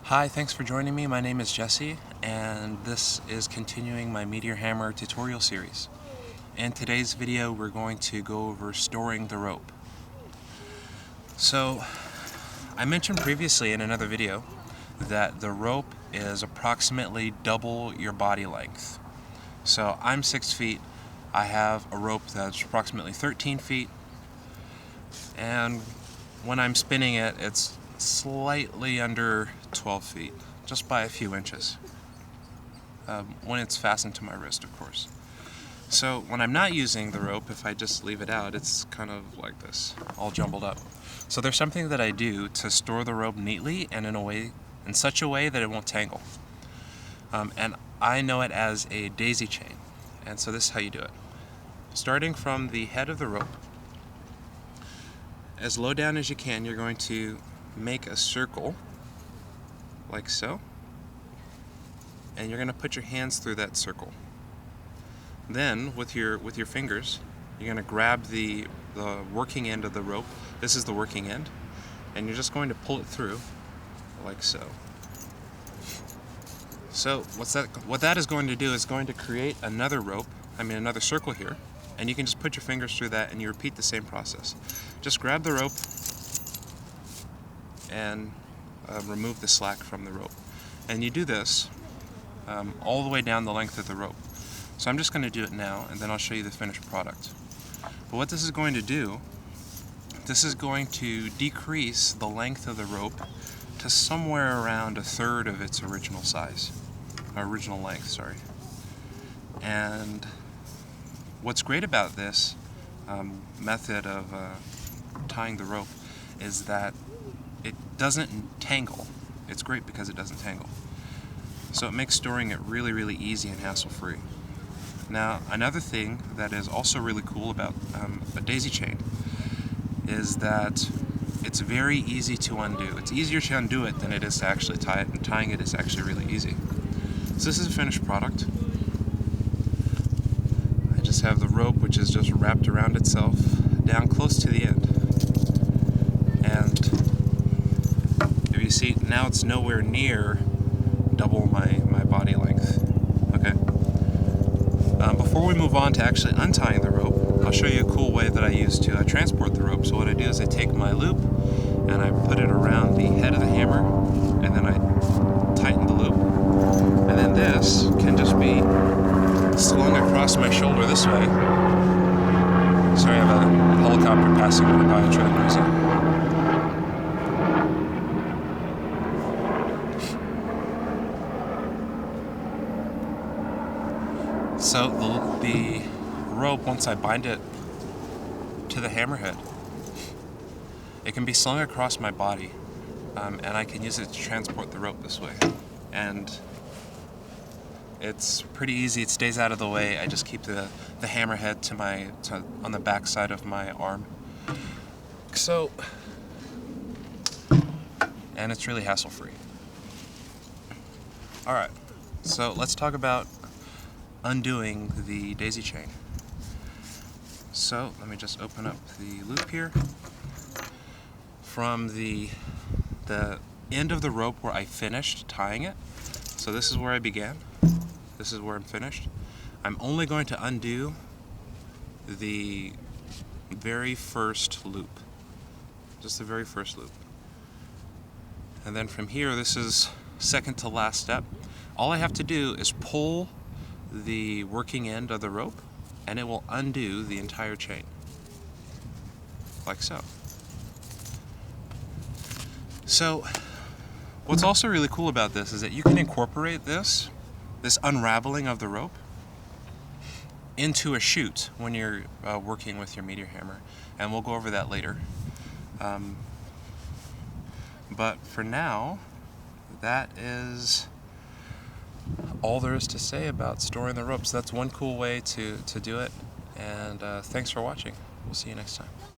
Hi, thanks for joining me. My name is Jesse, and this is continuing my Meteor Hammer tutorial series. In today's video, we're going to go over storing the rope. So, I mentioned previously in another video that the rope is approximately double your body length. So, I'm 6 feet. I have a rope that's approximately 13 feet, and when I'm spinning it, it's slightly under 12 feet, just by a few inches, when it's fastened to my wrist, of course. So when I'm not using the rope, if I just leave it out, it's kind of like this, all jumbled up. So there's something that I do to store the rope neatly and in such a way that it won't tangle. And I know it as a daisy chain. And so this is how you do it. Starting from the head of the rope, as low down as you can, you're going to make a circle, like so, and you're going to put your hands through that circle. Then, with your fingers, you're going to grab the working end of the rope. This is the working end, and you're just going to pull it through, like so. So, what that is going to do is going to create another another circle here, and you can just put your fingers through that, and you repeat the same process. Just grab the rope and remove the slack from the rope. And you do this all the way down the length of the rope. So I'm just going to do it now, and then I'll show you the finished product. But what this is going to do, this is going to decrease the length of the rope to somewhere around 1/3 of its original size, original length, sorry. And what's great about this method of tying the rope is that it doesn't tangle. It's great because it doesn't tangle. So it makes storing it really, really easy and hassle-free. Now, another thing that is also really cool about a daisy chain is that it's very easy to undo. It's easier to undo it than it is to actually tie it, and tying it is actually really easy. So this is a finished product. I just have the rope, which is just wrapped around itself down close to the end. And you see, now it's nowhere near double my body length. Okay. Before we move on to actually untying the rope, I'll show you a cool way that I use to transport the rope. So what I do is I take my loop and I put it around the head of the hammer, and then I tighten the loop. And then this can just be slung across my shoulder this way. Sorry, I have a helicopter passing over by, it's really noisy. So the rope, once I bind it to the hammerhead, it can be slung across my body, and I can use it to transport the rope this way. And it's pretty easy. It stays out of the way. I just keep the hammerhead on the back side of my arm. So, and it's really hassle-free. All right. So let's talk about undoing the daisy chain. So let me just open up the loop here. From the end of the rope where I finished tying it, so this is where I began, this is where I'm finished, I'm only going to undo the very first loop, just the very first loop. And then from here, this is second to last step. All I have to do is pull the working end of the rope, and it will undo the entire chain, like so. So what's also really cool about this is that you can incorporate this unraveling of the rope into a chute when you're working with your Meteor Hammer, and we'll go over that later. But for now, that is all there is to say about storing the ropes. That's one cool way to do it, and thanks for watching. We'll see you next time.